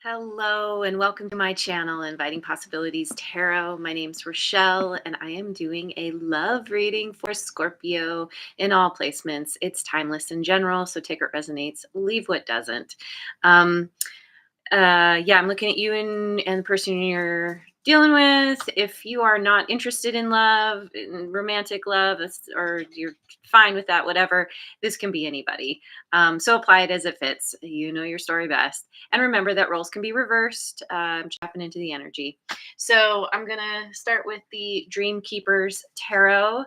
Hello and welcome to my channel, Inviting Possibilities Tarot. My name's Rochelle and I am doing a love reading for Scorpio in all placements. It's timeless in general, so take what resonates, leave what doesn't. Um, yeah, I'm looking at you and the person you're dealing with. If you are not interested in love, in romantic love, or you're fine with that, whatever, this can be anybody. So apply it as it fits. You know your story best. And remember that roles can be reversed. I'm tapping into the energy. So I'm going to start with the Dream Keepers Tarot.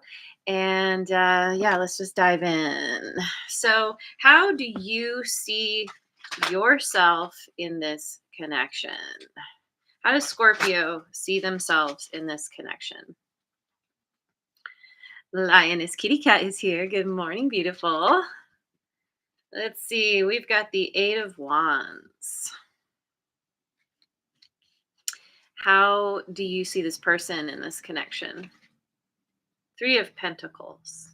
And yeah, let's just dive in. So, how do you see yourself in this connection? How does Scorpio see themselves in this connection? Lioness Kitty Cat is here. Good morning, beautiful. Let's see. We've got the Eight of Wands. How do you see this person in this connection? Three of Pentacles.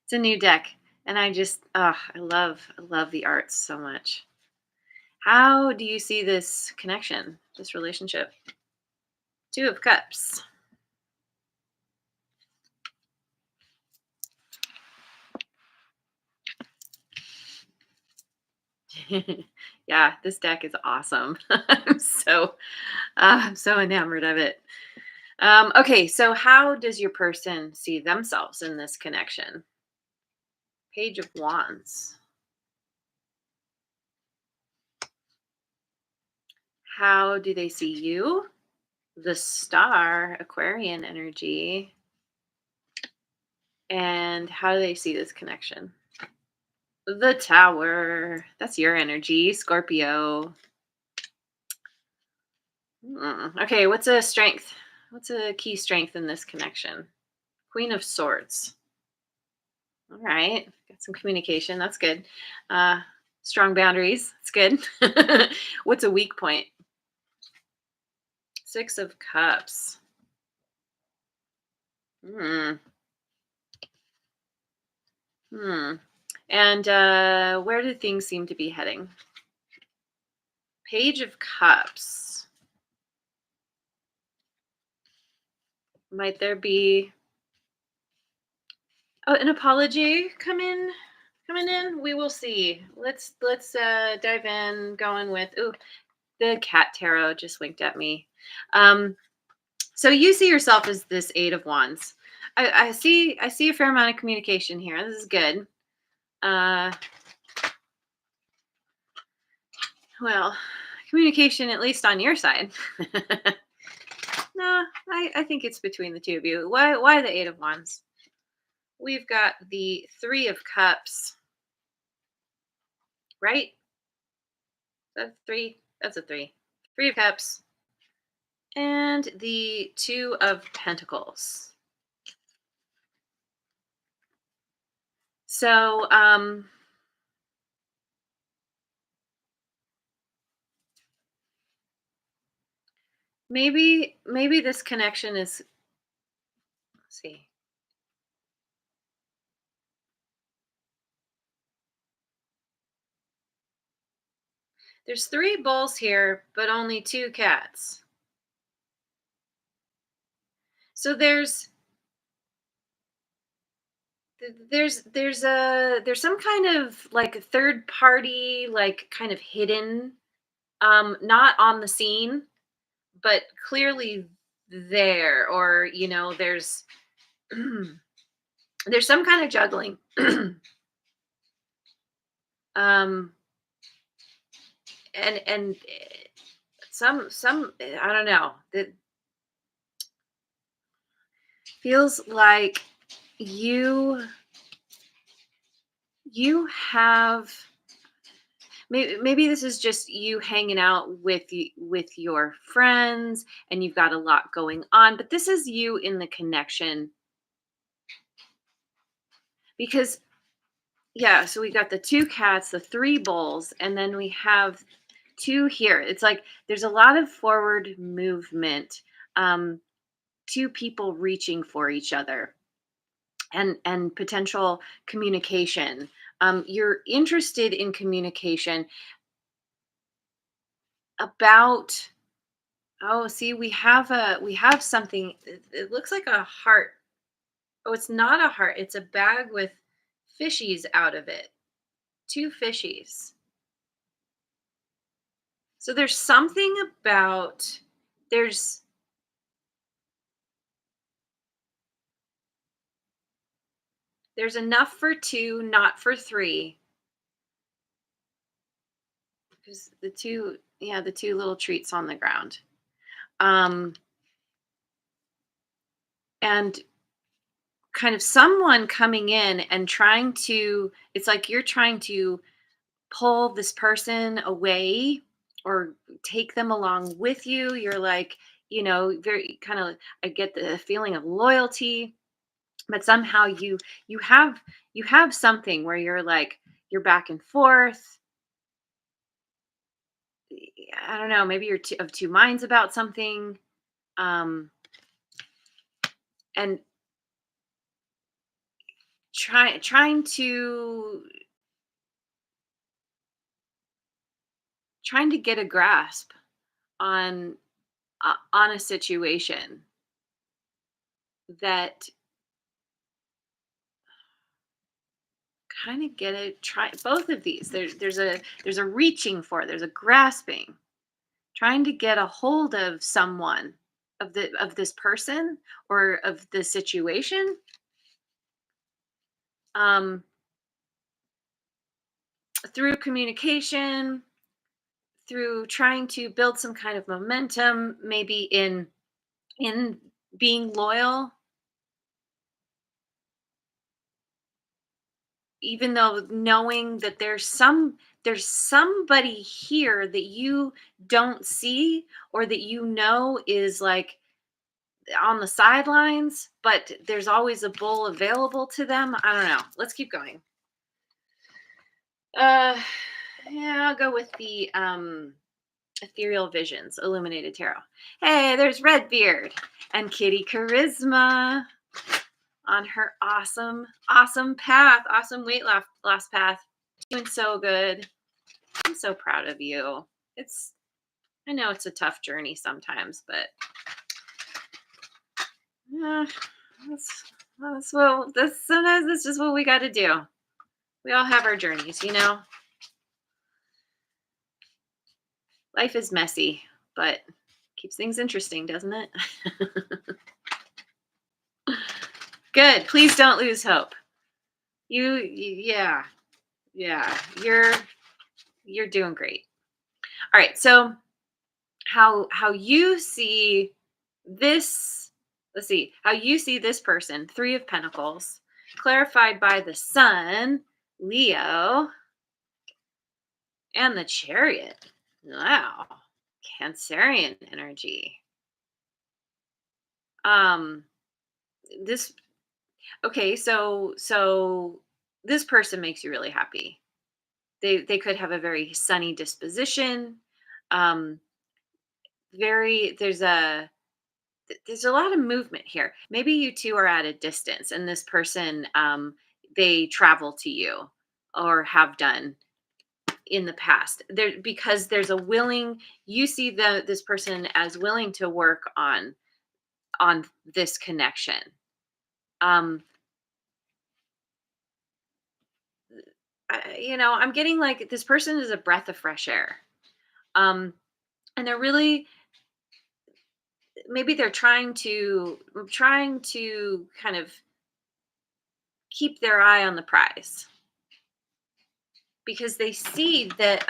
It's a new deck, and I love the arts so much. How do you see this connection, this relationship? Two of Cups. Yeah, this deck is awesome. I'm so enamored of it. Okay, so how does your person see themselves in this connection? Page of Wands. How do they see you? The Star, Aquarian energy. And how do they see this connection? The Tower. That's your energy, Scorpio. Okay, what's a strength? What's a key strength in this connection? Queen of Swords. All right, got some communication. That's good. Strong boundaries. That's good. What's a weak point? Six of Cups. Hmm. Hmm. And where do things seem to be heading? Page of Cups. Might there be an apology coming in? We will see. Let's dive in. Going with the Cat Tarot just winked at me. So you see yourself as this Eight of Wands. I see a fair amount of communication here. This is good. Well, communication at least on your side. No, I think it's between the two of you. Why the Eight of Wands? We've got the Three of Cups, right? That's three. That's a three. Three of Cups. And the Two of Pentacles. So, maybe this connection is, let's see. There's three bulls here, but only two cats. So there's some kind of like a third party, like kind of hidden, not on the scene, but clearly there, or there's some kind of juggling. um and some I don't know, it feels like you have, maybe this is just you hanging out with your friends and you've got a lot going on, but this is you in the connection because, yeah, so we got the two cats, the three bulls, and then we have two here. It's like there's a lot of forward movement, um two people reaching for each other, and potential communication. You're interested in communication about. Oh, see, we have something. It looks like a heart. Oh, it's not a heart. It's a bag with fishies out of it. Two fishies. So there's something about there's there's enough for two, not for three. Because the two, yeah, the two little treats on the ground. Um, and kind of someone coming in and trying to, it's like you're trying to pull this person away or take them along with you. You're like, very kind of, I get the feeling of loyalty, but somehow you have you have something where you're like, you're back and forth. I don't know, maybe you're of two minds about something. Um, and trying to get a grasp on on a situation that kind of get it try both of these. There's a reaching for, there's a grasping, trying to get a hold of someone, of this person or of the situation, um through communication, through trying to build some kind of momentum, maybe in being loyal, even though knowing that there's somebody here that you don't see, or that is like on the sidelines, but there's always a bull available to them. I don't know. Let's keep going. uh yeah, I'll go with the ethereal visions illuminated tarot. Hey, there's Redbeard and Kitty Charisma on her awesome path, awesome weight loss path. Doing so good. I'm so proud of you. It's I know it's a tough journey sometimes, but yeah, that's sometimes that's just what we got to do. We all have our journeys. Life is messy, but keeps things interesting, doesn't it? Good. Please don't lose hope. Yeah, yeah. You're doing great. All right. So how you see this, let's see, how you see this person, 3 of Pentacles, clarified by the Sun, Leo, and the Chariot. Wow. Cancerian energy. Um this okay, so this person makes you really happy. They could have a very sunny disposition. Um very there's a lot of movement here. Maybe you two are at a distance, and this person, they travel to you or have done in the past. There, because there's a willing, you see this person as willing to work on this connection. Um, I'm getting like this person is a breath of fresh air. Um, and they're really, maybe they're trying to kind of keep their eye on the prize, because they see that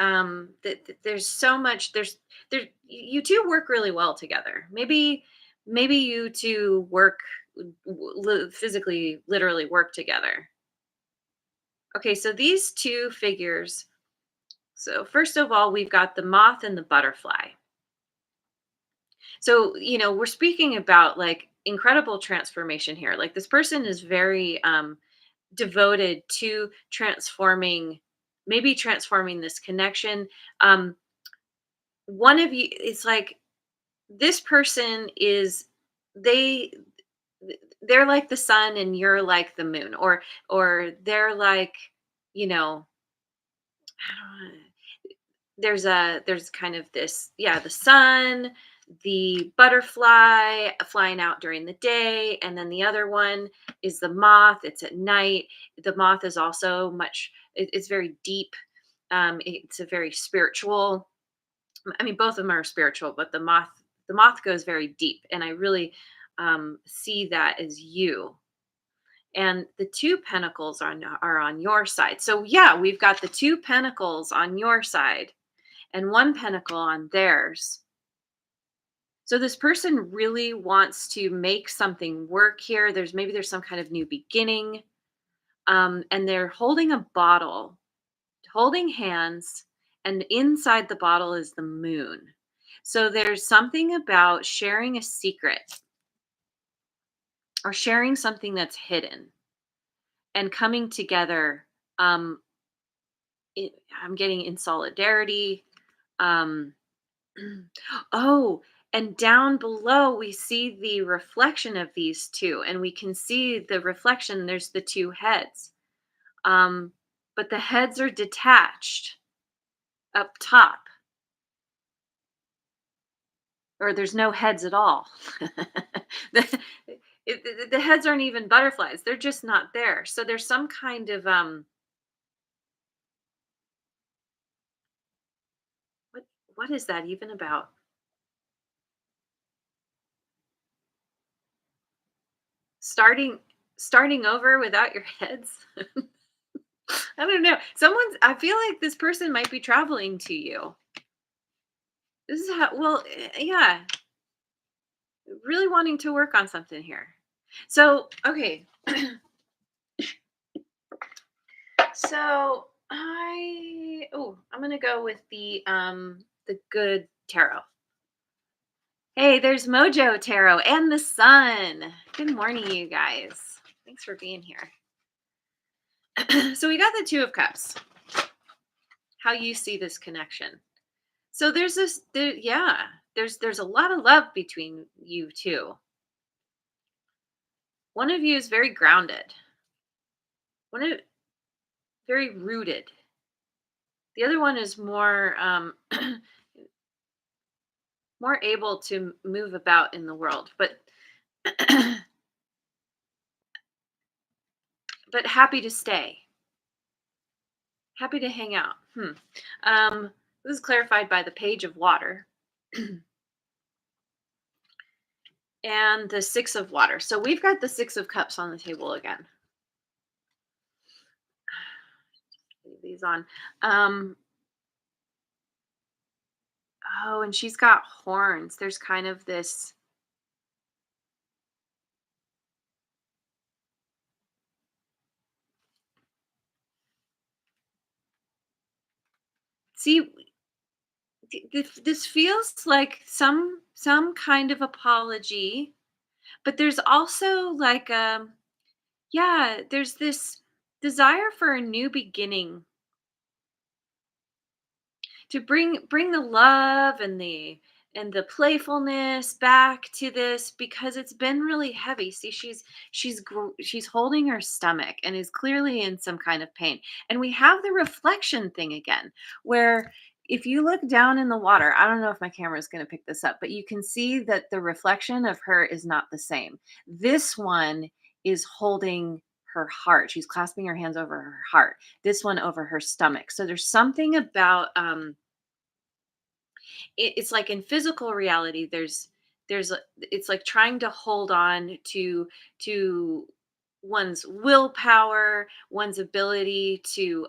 there's so much, there you two work really well together. Maybe you two work, physically, literally work together. Okay, so these two figures. So first of all, we've got the moth and the butterfly. So, we're speaking about like incredible transformation here. Like this person is very devoted to transforming this connection. Um one of you, it's like this person is, they they're like the sun and you're like the moon, or they're like, you know, I don't there's kind of this, yeah, the sun, the butterfly flying out during the day, and then the other one is the moth. It's at night. The moth is also it's very deep. It's a very spiritual, I mean, both of them are spiritual, but the moth goes very deep, and I really see that as you. And the two pentacles are on your side. So yeah, we've got the two pentacles on your side and one pentacle on theirs. So this person really wants to make something work here. There's some kind of new beginning, and they're holding a bottle, holding hands, and inside the bottle is the moon. So there's something about sharing a secret or sharing something that's hidden and coming together. Um, I'm getting in solidarity. Um, oh, and down below we see the reflection of these two, and we can see the reflection. There's the two heads, um, but the heads are detached up top, or there's no heads at all. the, the heads aren't even butterflies; they're just not there. So there's some kind of what what is that even about? Starting starting over without your heads. I don't know. I feel like this person might be traveling to you. This is how, well, yeah, really wanting to work on something here. So, okay. So, I'm going to go with the good tarot. Hey, there's Mojo Tarot and the sun. Good morning, you guys. Thanks for being here. So, we got the 2 of cups. How you see this connection. So yeah, there's a lot of love between you two. One of you is very grounded. One of very rooted. The other one is more more able to move about in the world, but but happy to stay, happy to hang out. This is clarified by the page of water and the 6 of water. So we've got the 6 of cups on the table again. Leave these on. Um, oh, and she's got horns. There's kind of this. See, this feels like some kind of apology, but there's also like yeah, there's this desire for a new beginning, to bring the love and the playfulness back to this, because it's been really heavy. See, she's holding her stomach and is clearly in some kind of pain. And we have the reflection thing again, where if you look down in the water, I don't know if my camera is going to pick this up, but you can see that the reflection of her is not the same. This one is holding her heart. She's clasping her hands over her heart. This one over her stomach. So there's something about it's like in physical reality, it's like trying to hold on to one's willpower, one's ability to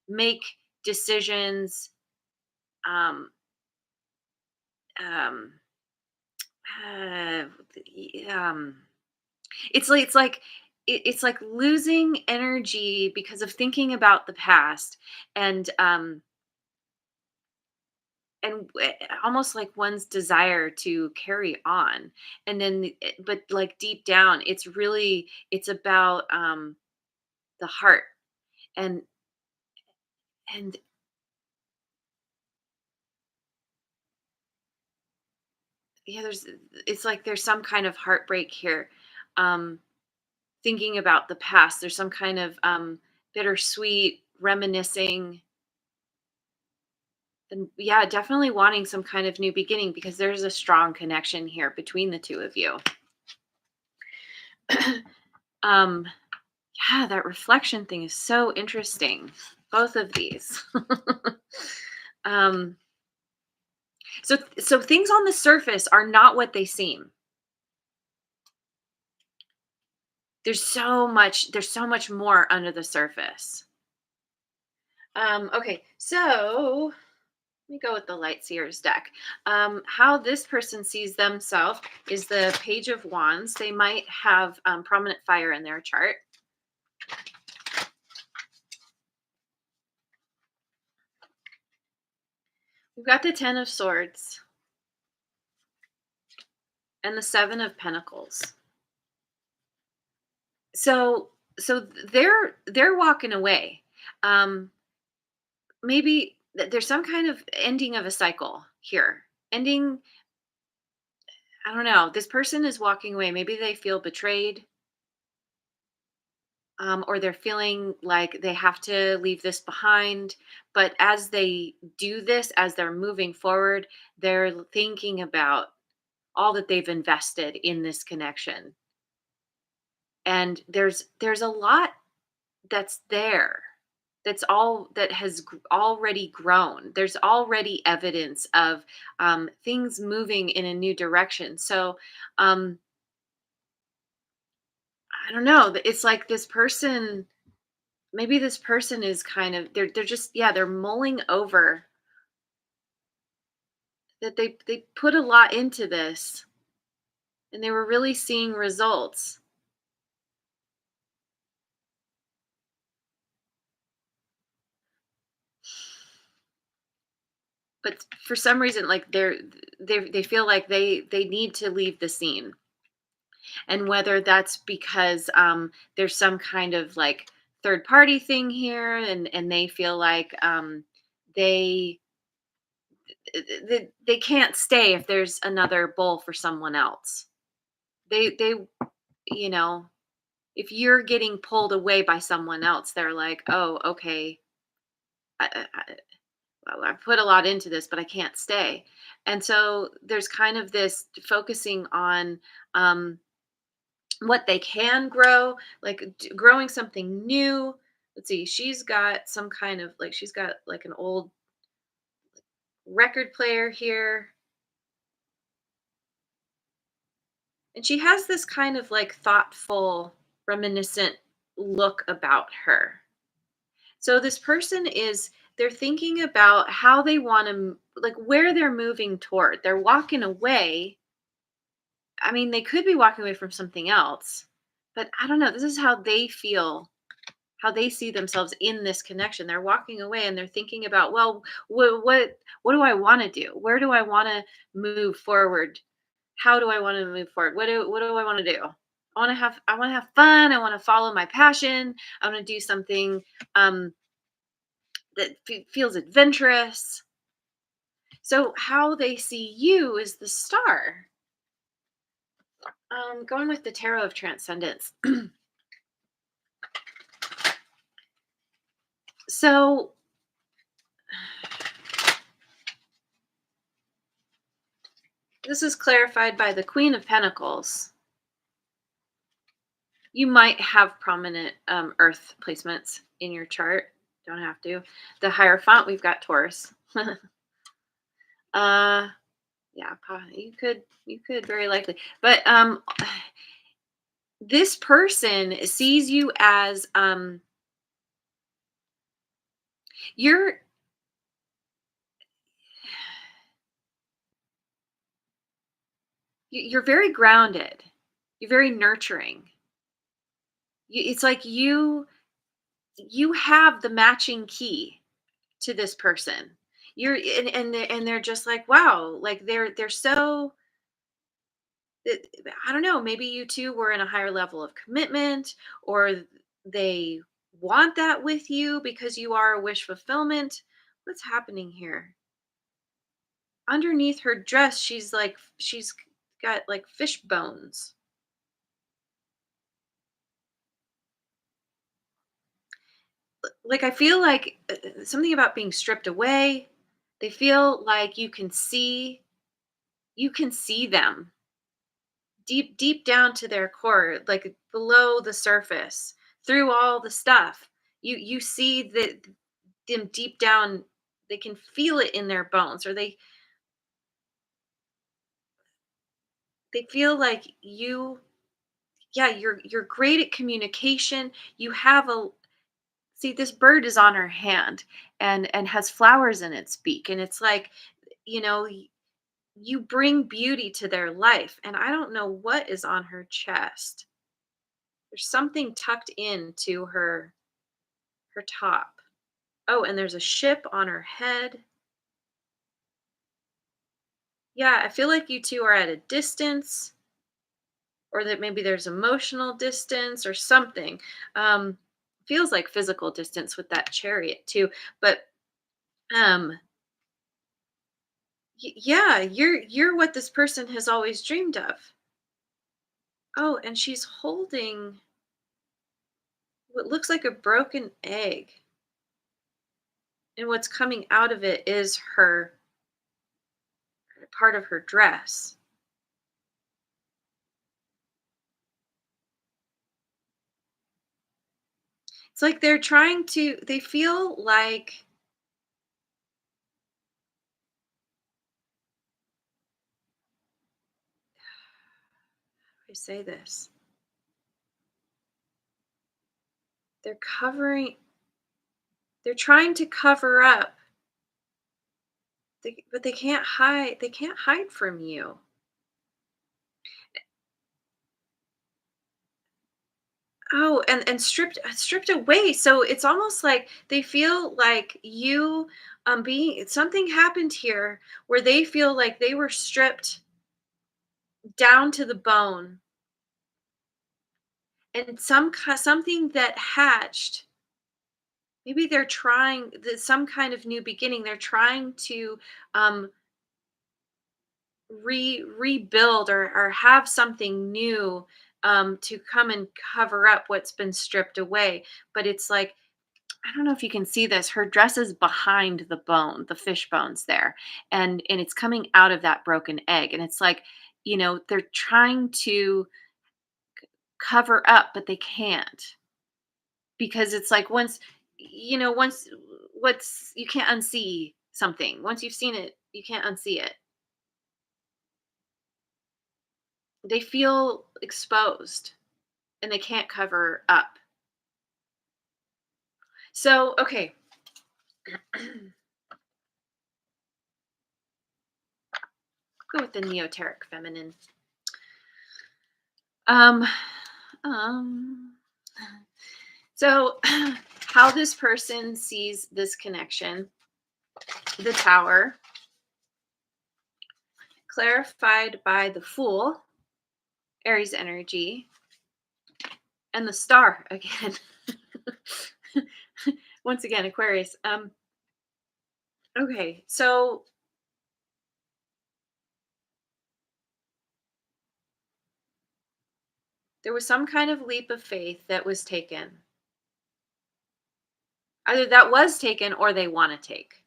make decisions, um um uh, um it's like losing energy because of thinking about the past, and almost like one's desire to carry on. And then but like deep down, it's about the heart, and and yeah, it's like there's some kind of heartbreak here. um Thinking about the past, there's some kind of bittersweet, reminiscing, and yeah, definitely wanting some kind of new beginning because there's a strong connection here between the two of you. um, yeah, that reflection thing is so interesting. Both of these. um, so things on the surface are not what they seem. There's so much more under the surface. Okay, so let me go with the Light Seers deck. How this person sees themselves is the Page of Wands. They might have prominent fire in their chart. We've got the Ten of Swords and the Seven of Pentacles. So they're walking away. Maybe there's some kind of ending of a cycle here. Ending, I don't know. This person is walking away. Maybe they feel betrayed, or they're feeling like they have to leave this behind. But as they do this, as they're moving forward, they're thinking about all that they've invested in this connection. And there's a lot that's there. That's all that has already grown. There's already evidence of things moving in a new direction. So I don't know. It's like this person, maybe this person is kind of, they're just, yeah, they're mulling over that they put a lot into this and they were really seeing results. But for some reason, like they feel like they need to leave the scene. And whether that's because there's some kind of like third party thing here, and they feel like they they can't stay if there's another bowl for someone else. They you know, if you're getting pulled away by someone else, they're like, oh, okay, well, I put a lot into this, but I can't stay. And so there's kind of this focusing on um, what they can grow, like growing something new. Let's see, she's got some kind of like, she's got like an old record player here. And she has this kind of like thoughtful, reminiscent look about her. So this person is, they're thinking about how they want to, like where they're moving toward. They're walking away. I mean, they could be walking away from something else, but I don't know. This is how they feel, how they see themselves in this connection. They're walking away and they're thinking about, well, what do I want to do? Where do I want to move forward? How do I want to move forward? What do I want to do? I want to have fun. I want to follow my passion. I want to do something um that feels adventurous. So how they see you is the star. Going with the Tarot of Transcendence. So this is clarified by the Queen of Pentacles. You might have prominent Earth placements in your chart. Don't have to. The Hierophant, we've got Taurus. uh, yeah, you could very likely, but this person sees you as you're you're very grounded. You're very nurturing. It's like you have the matching key to this person. You're and they're just like, wow, like they're so I don't know, maybe you two were in a higher level of commitment, or they want that with you because you are a wish fulfillment. What's happening here? Underneath her dress, she's got like fish bones. like I feel like something about being stripped away. They feel like you can see them deep down to their core, like below the surface, through all the stuff. You see that them deep down, they can feel it in their bones, or they feel like yeah, you're great at communication. You have a See, this bird is on her hand and has flowers in its beak, and it's like, you know, you bring beauty to their life, and I don't know what is on her chest. There's something tucked into her top. Oh, and there's a ship on her head. Yeah, I feel like you two are at a distance, or that maybe there's emotional distance or something. Um, Feels like physical distance with that chariot too, but um, yeah, you're what this person has always dreamed of. Oh, and she's holding what looks like a broken egg, and what's coming out of it is her part of her dress. It's like they feel like, how do I say this? They're covering, they're trying to cover up, but they can't hide from you. Oh, and stripped away. So it's almost like they feel like you being something happened here where they feel like they were stripped down to the bone, and something that hatched. Maybe they're trying some kind of new beginning. They're trying to um rebuild, or have something new, to come and cover up what's been stripped away. But it's like, I don't know if you can see this. Her dress is behind the bone, the fish bones there, and it's coming out of that broken egg. And it's like, they're trying to cover up, but they can't, because it's like, once what's you can't unsee something. Once you've seen it, you can't unsee it. They feel exposed, and they can't cover up. So, okay, go with the neoteric feminine. Um, um, so how this person sees this connection, the tower, clarified by the fool, Aries energy, and the star again. Once again, Aquarius. Okay, so there was some kind of leap of faith that was taken. Either that was taken or they want to take,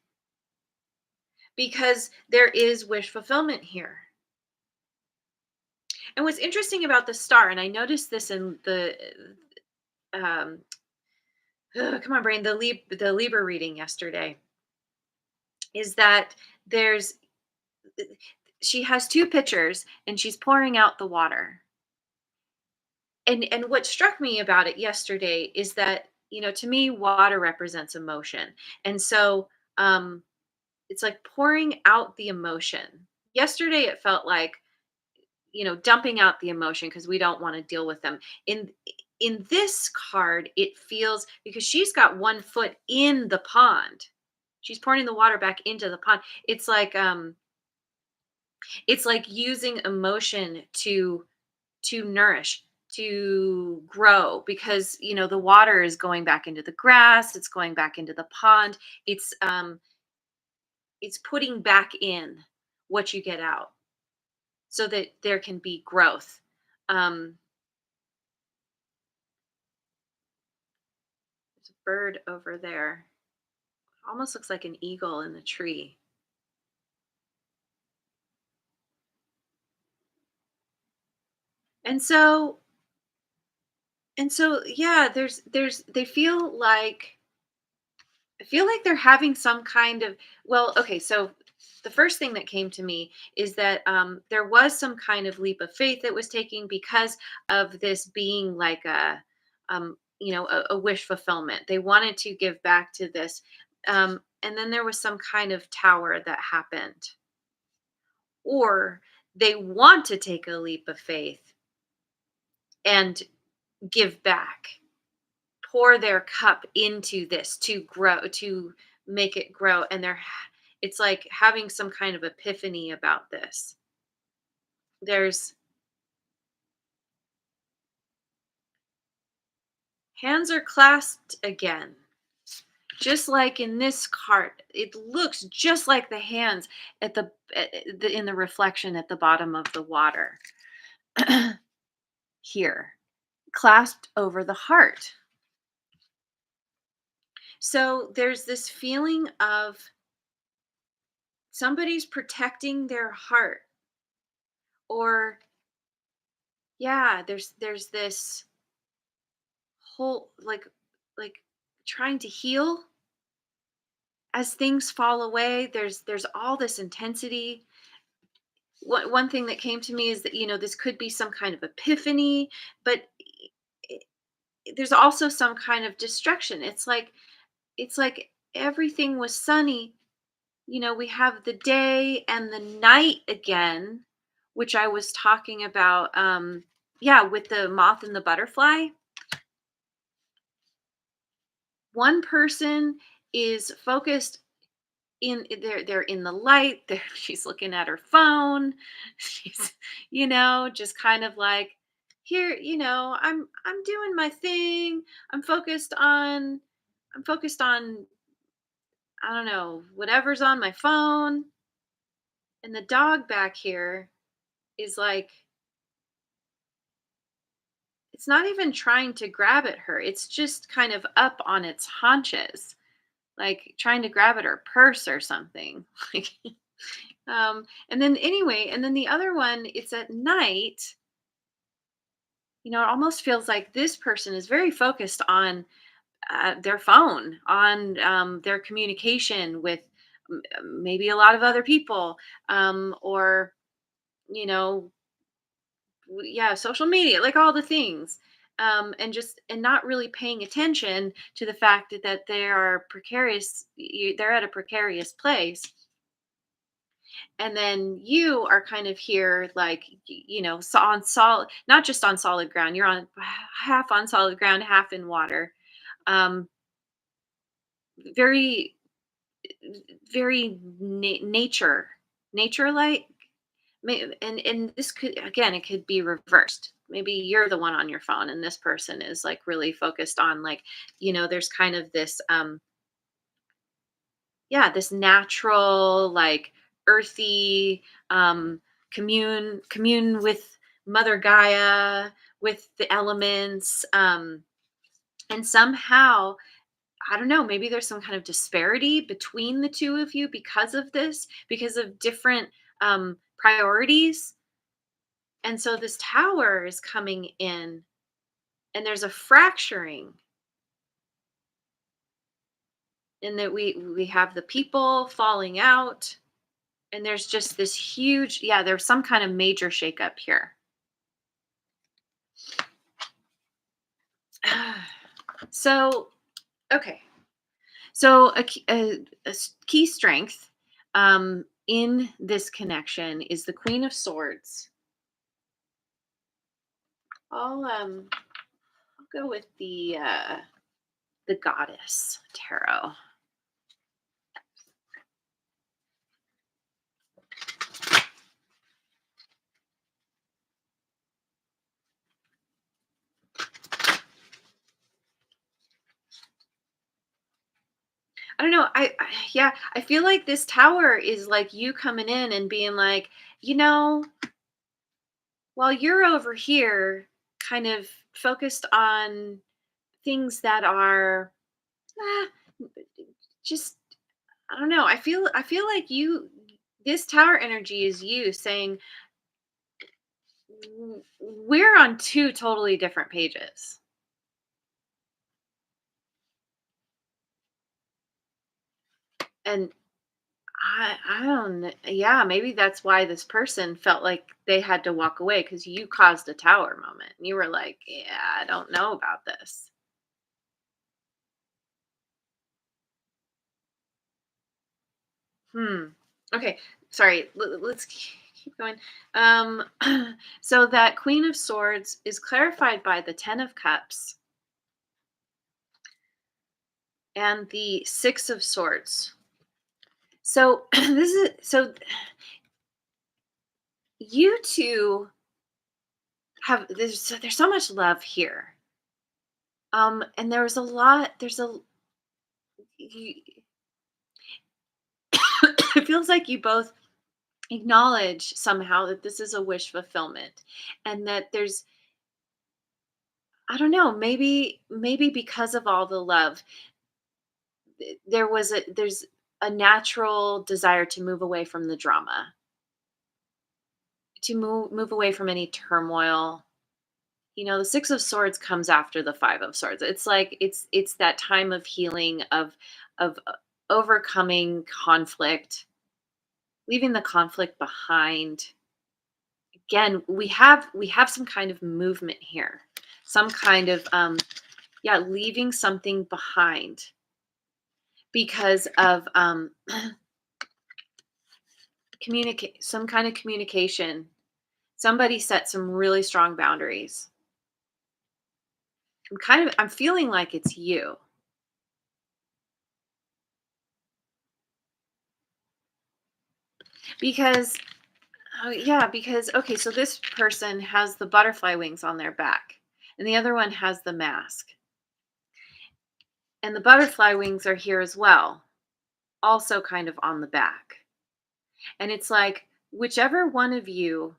because there is wish fulfillment here. And what's interesting about the star, and I noticed this in the um come on brain, the Libra reading yesterday, is that there's she has two pitchers and she's pouring out the water. And what struck me about it yesterday is that, to me, water represents emotion. And so it's like pouring out the emotion. Yesterday it felt like, dumping out the emotion because we don't want to deal with them. In this card, it feels, because she's got one foot in the pond. She's pouring the water back into the pond. It's like using emotion to nourish, to grow, because the water is going back into the grass, it's going back into the pond. It's putting back in what you get out, so that there can be growth. um bird over there. Almost looks like an eagle in the tree. And so yeah, they feel like I feel like they're having some kind of, well, okay, so the first thing that came to me is that there was some kind of leap of faith that was taking because of this being like a wish fulfillment. They wanted to give back to this. And then there was some kind of tower that happened. Or they want to take a leap of faith and give back, pour their cup into this to grow, to make it grow, and it's like having some kind of epiphany about this. There's Hands are clasped again, just like in this card. It looks just like the hands in the reflection at the bottom of the water. Here, clasped over the heart. So there's this feeling of somebody's protecting their heart, or yeah, there's this whole like trying to heal as things fall away. There's all this intensity. One thing that came to me is that this could be some kind of epiphany, but i- there's also some kind of destruction. It's like everything was sunny. We have the day and the night again, which I was talking about, yeah, with the moth and the butterfly. One person is focused they're in the light. She's looking at her phone. She's just kind of like, here, I'm doing my thing. I'm focused on I don't know, whatever's on my phone. And the dog back here is like, it's not even trying to grab at her. It's just kind of up on its haunches, like trying to grab at her purse or something. Like, and then the other one, it's at night. It almost feels like this person is very focused on their phone, on their communication with maybe a lot of other people, or you know yeah, social media, like all the things. And not really paying attention to the fact that they are precarious. They're at a precarious place, and then you are kind of here, like, on solid, not just on solid ground. You're on half on solid ground, half in water. um very very nature like. And this could, again, it could be reversed. Maybe you're the one on your phone and this person is like really focused on, like, there's kind of this yeah, this natural, like, earthy, commune with Mother Gaia, with the elements. And somehow, I don't know, maybe there's some kind of disparity between the two of you because of this, because of different priorities. And so this tower is coming in, and there's a fracturing, in that we have the people falling out, and there's just this huge, yeah, there's some kind of major shakeup here. So, okay. So key strength in this connection is the Queen of Swords. I'll go with the Goddess Tarot. I don't know. Yeah, I feel like this tower is like you coming in and being like, you know, while you're over here kind of focused on things that are, ah, just I don't know. I feel like this tower energy is you saying we're on two totally different pages. And I don't yeah, maybe that's why this person felt like they had to walk away because you caused a tower moment. You were like, yeah, I don't know about this. Hmm. Okay. Sorry. Let's keep going. Um, so that Queen of Swords is clarified by the Ten of Cups and the Six of Swords. So you two have there's so much love here. And there was a lot. You, it feels like you both acknowledge somehow that this is a wish fulfillment, and that there's I don't know, maybe because of all the love there's a natural desire to move away from the drama, to move away from any turmoil. The Six of Swords comes after the Five of Swords. It's like it's that time of healing, of overcoming conflict, leaving the conflict behind. Again, we have some kind of movement here, some kind of yeah, leaving something behind because of communicate some kind of communication. Somebody set some really strong boundaries. I'm feeling like it's you because yeah, because okay, so this person has the butterfly wings on their back and the other one has the mask. And the butterfly wings are here as well, also kind of on the back. And it's like whichever one of you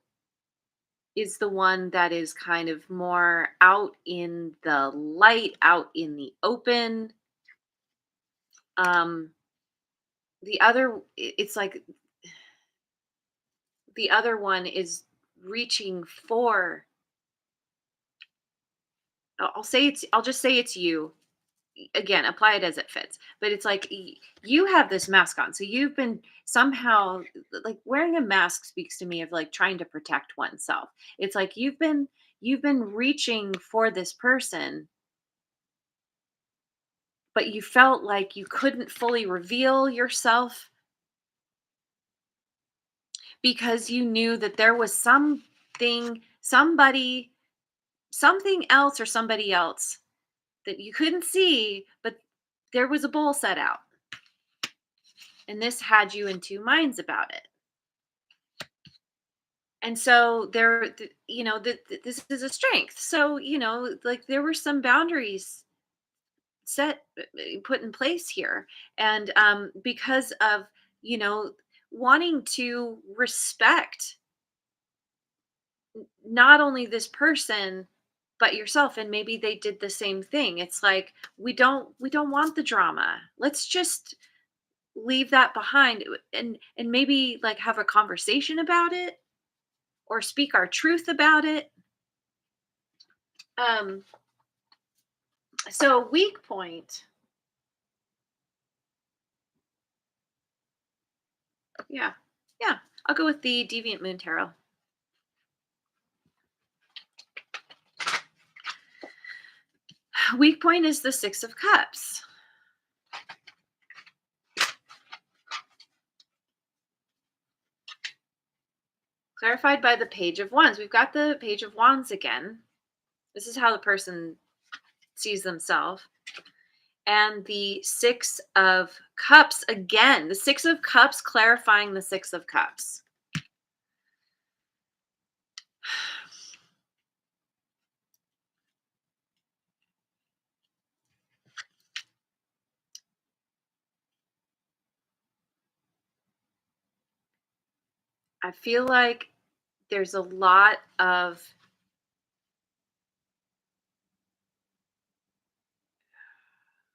is the one that is kind of more out in the light, out in the open. Um, the other, it's like the other one is reaching for. I'll just say it's you. Again, apply it as it fits. But it's like you have this mask on, so you've been somehow like wearing a mask speaks to me of like trying to protect oneself. It's like you've been reaching for this person, but you felt like you couldn't fully reveal yourself because you knew that there was something else or somebody else that you couldn't see, but there was a bowl set out. And this had you in two minds about it. And so this is a strength. So, like there were some boundaries set put in place here. And because of, you know, wanting to respect not only this person but yourself, and maybe they did the same thing. It's like we don't want the drama. Let's just leave that behind, and maybe like have a conversation about it or speak our truth about it. um so weak point, yeah, yeah, I'll go with the deviant moon tarot. Weak point is the Six of Cups, clarified by the Page of Wands. We've got the Page of Wands again. This is how the person sees themselves. And the Six of Cups again. The Six of Cups clarifying the Six of Cups. I feel like there's a lot of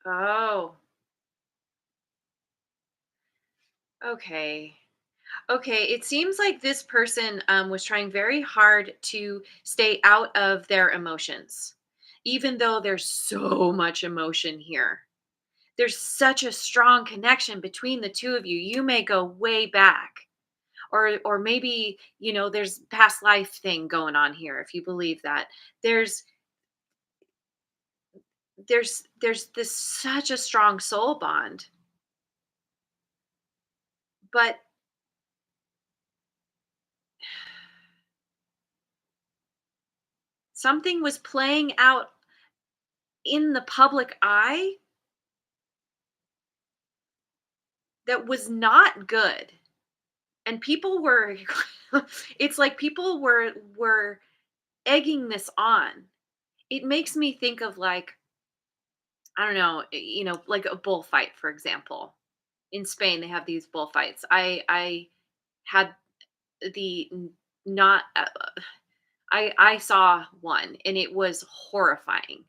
oh Okay. Okay, it seems like this person was trying very hard to stay out of their emotions, even though there's so much emotion here. There's such a strong connection between the two of you. You may go way back, or maybe there's past life thing going on here. If you believe that, there's there's this such a strong soul bond, but something was playing out in the public eye that was not good. And people were it's like people were egging this on. It makes me think of, like, I don't know, like a bullfight, for example. In Spain, they have these bullfights. I had the not I saw one, and it was horrifying.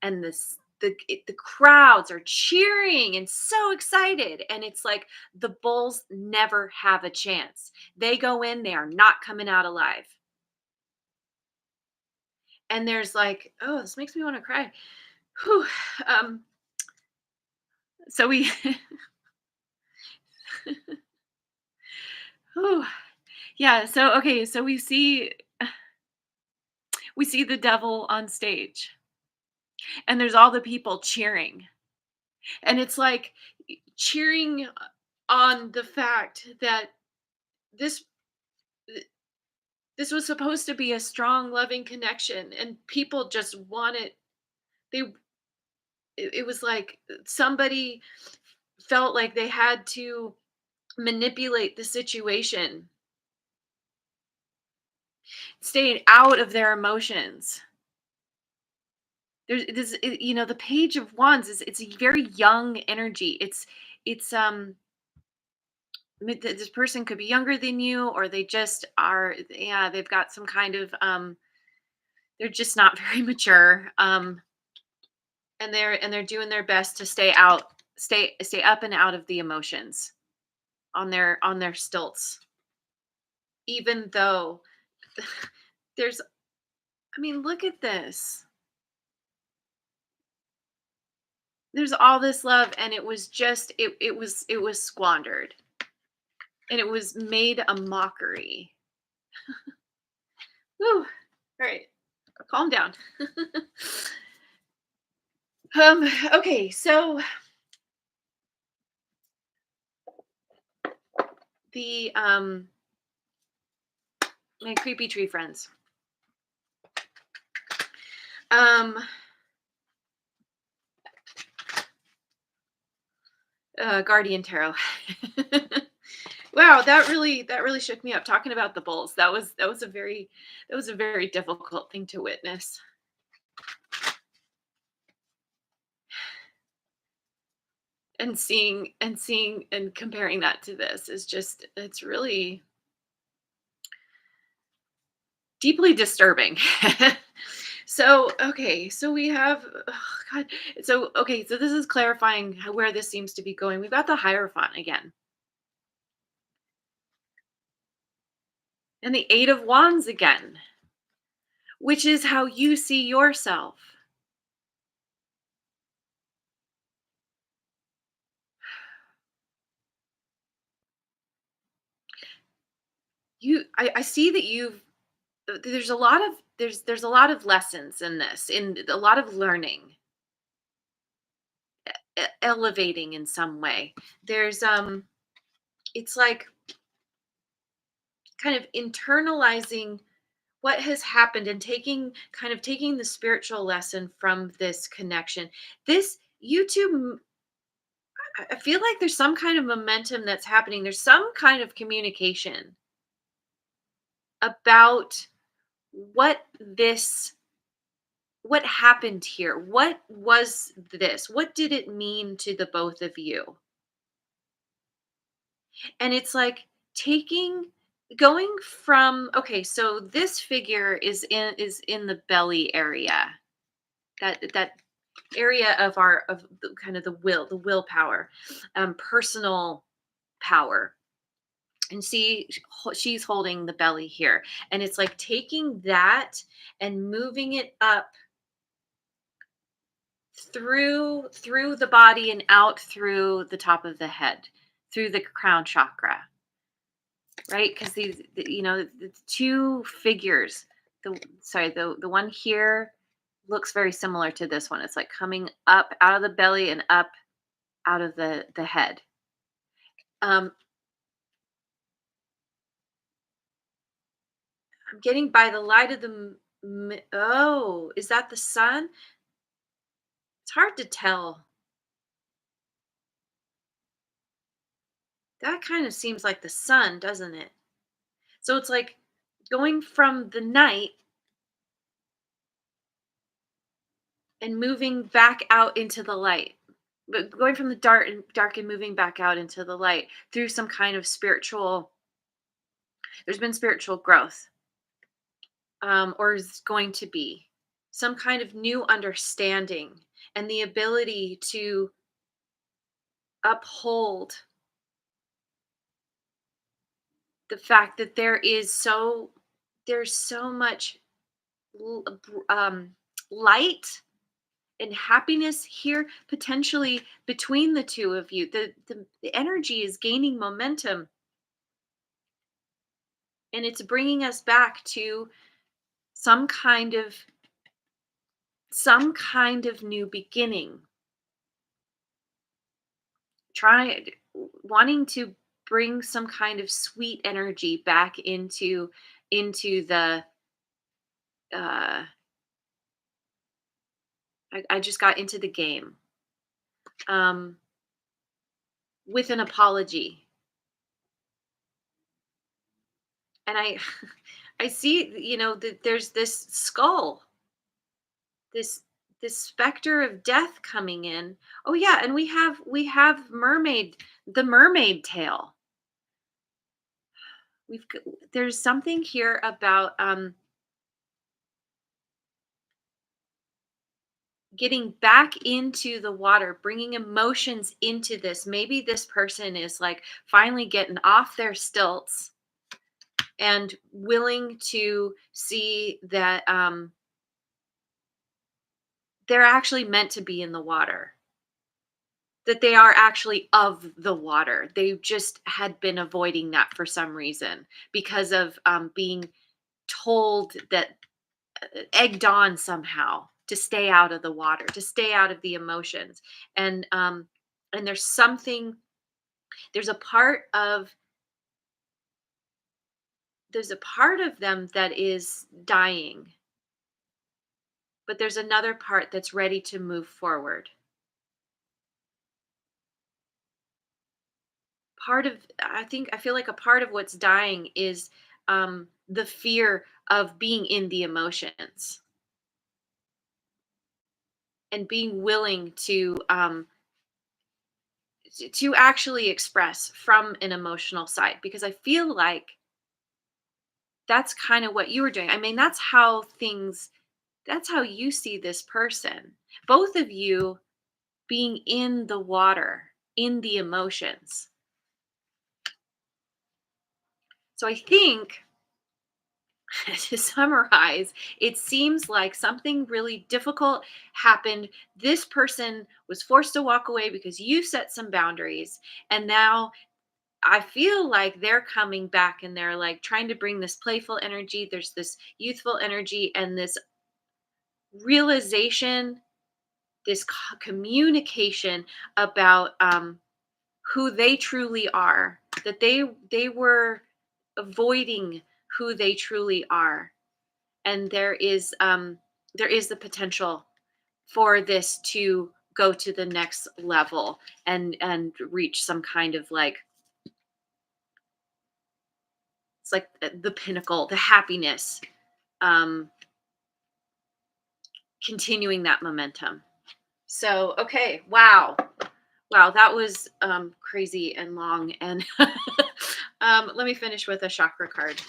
And the crowds are cheering and so excited, and it's like the bulls never have a chance. They go in, they are not coming out alive. And there's like, oh, this makes me want to cry. Whew. um so we whew. Yeah, so okay, so we see the devil on stage, and there's all the people cheering, and it's like cheering on the fact that this this was supposed to be a strong loving connection, and people just wanted, they it was like somebody felt like they had to manipulate the situation, staying out of their emotions. There's this, the Page of Wands is, it's a very young energy. It's this person could be younger than you, or they just are, yeah, they've got some kind of they're just not very mature. And they're doing their best to stay up and out of the emotions, on their stilts, even though there's, I mean, look at this. There's all this love, and it was just, it was squandered, and it was made a mockery. Whew. All right, calm down. Okay, so the my creepy tree friends, um Guardian Tarot. Wow, that really shook me up, talking about the bulls. That was a very difficult thing to witness. And seeing and comparing that to this is just, it's really deeply disturbing. So, okay, so we have, oh god. So, okay, so this is clarifying where this seems to be going. We've got the Hierophant again, and the Eight of Wands again, which is how you see yourself. I see that there's a lot of lessons in this, in a lot of learning, elevating in some way. There's it's like kind of internalizing what has happened, and taking the spiritual lesson from this connection. This YouTube, I feel like there's some kind of momentum that's happening. There's some kind of communication about what this what happened here. What was this? What did it mean to the both of you? And it's like taking going from, okay, so this figure is in the belly area. That area of our, of the, kind of the willpower, personal power. And see, she's holding the belly here. And it's like taking that and moving it up through the body and out through the top of the head, through the crown chakra, right? Because the two figures, the one here looks very similar to this one. It's like coming up out of the belly and up out of the head. I'm getting by the light of oh, is that the sun? It's hard to tell. That kind of seems like the sun, doesn't it? So it's like going from the night and moving back out into the light. But going from the dark and moving back out into the light through some kind of spiritual, there's been spiritual growth, or is going to be some kind of new understanding and the ability to uphold the fact that there's so much l- light and happiness here potentially between the two of you. The energy is gaining momentum, and it's bringing us back to some kind of new beginning, try wanting to bring some kind of sweet energy back into the uh I just got into the game, um with an apology. And I I see, that there's this skull, this specter of death coming in. Oh yeah, and we have the mermaid tail. There's something here about getting back into the water, bringing emotions into this. Maybe this person is like finally getting off their stilts and willing to see that they're actually meant to be in the water, that they are actually of the water. They just had been avoiding that for some reason because of being told that, egged on somehow to stay out of the water, to stay out of the emotions. And there's something, there's a part of them that is dying, but there's another part that's ready to move forward. I feel like a part of what's dying is the fear of being in the emotions and being willing to actually express from an emotional side, because I feel like that's kind of what you were doing. I mean, that's how you see this person. Both of you being in the water, in the emotions. So I think to summarize, it seems like something really difficult happened. This person was forced to walk away because you set some boundaries. And now I feel like they're coming back and they're like trying to bring this playful energy. There's this youthful energy and this realization, this communication about who they truly are, that they were avoiding who they truly are. And there is the potential for this to go to the next level and reach some kind of like, it's like the pinnacle, the happiness, um continuing that momentum. So okay, wow, that was crazy and long. And let me finish with a chakra card.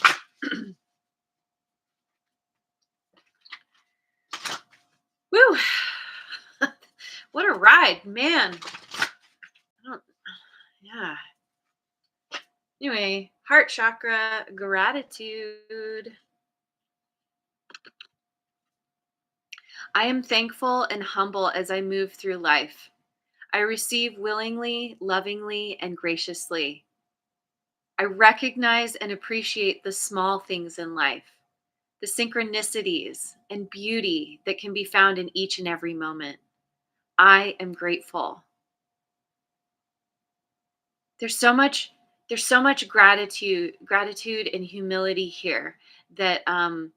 Woo. What a ride, man. I don't, yeah. Anyway, heart chakra, gratitude. I am thankful and humble as I move through life. I receive willingly, lovingly, and graciously. I recognize and appreciate the small things in life, the synchronicities and beauty that can be found in each and every moment. I am grateful. There's so much there's so much gratitude and humility here that that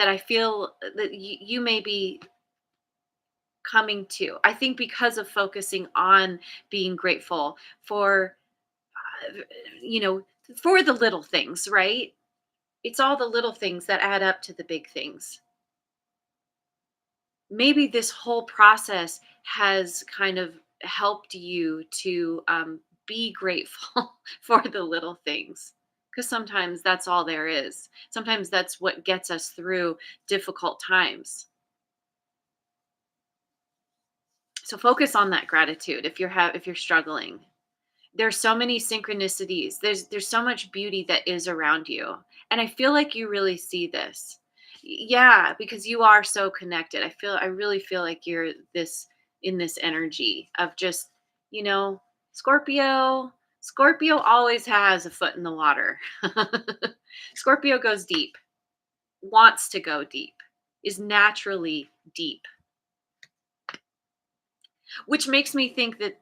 I feel that you may be coming to. I think because of focusing on being grateful for uh, you know, for the little things, right? It's all the little things that add up to the big things. Maybe this whole process has kind of helped you to be grateful for the little things, because sometimes that's all there is. Sometimes that's what gets us through difficult times. So focus on that gratitude if you're struggling. There's so many synchronicities. There's so much beauty that is around you. And I feel like you really see this. Yeah, because you are so connected. I really feel like you're this in this energy of just, you know, Scorpio. Scorpio always has a foot in the water. Scorpio goes deep, wants to go deep, is naturally deep, which makes me think that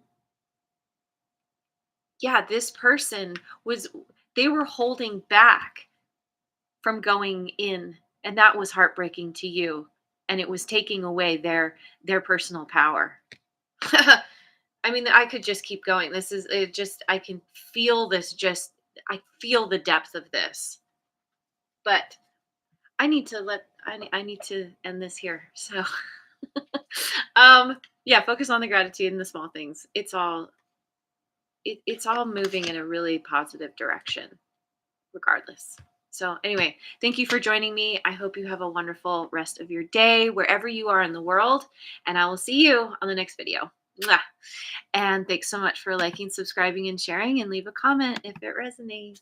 yeah, this person was they were holding back from going in, and that was heartbreaking to you, and it was taking away their personal power. I mean, I could just keep going. This is it just I can feel this just I feel the depth of this. But I need to end this here. So yeah, focus on the gratitude and the small things. It's all moving in a really positive direction regardless. So, anyway, thank you for joining me. I hope you have a wonderful rest of your day wherever you are in the world. And I will see you on the next video. Mwah. And thanks so much for liking, subscribing, and sharing. And leave a comment if it resonates.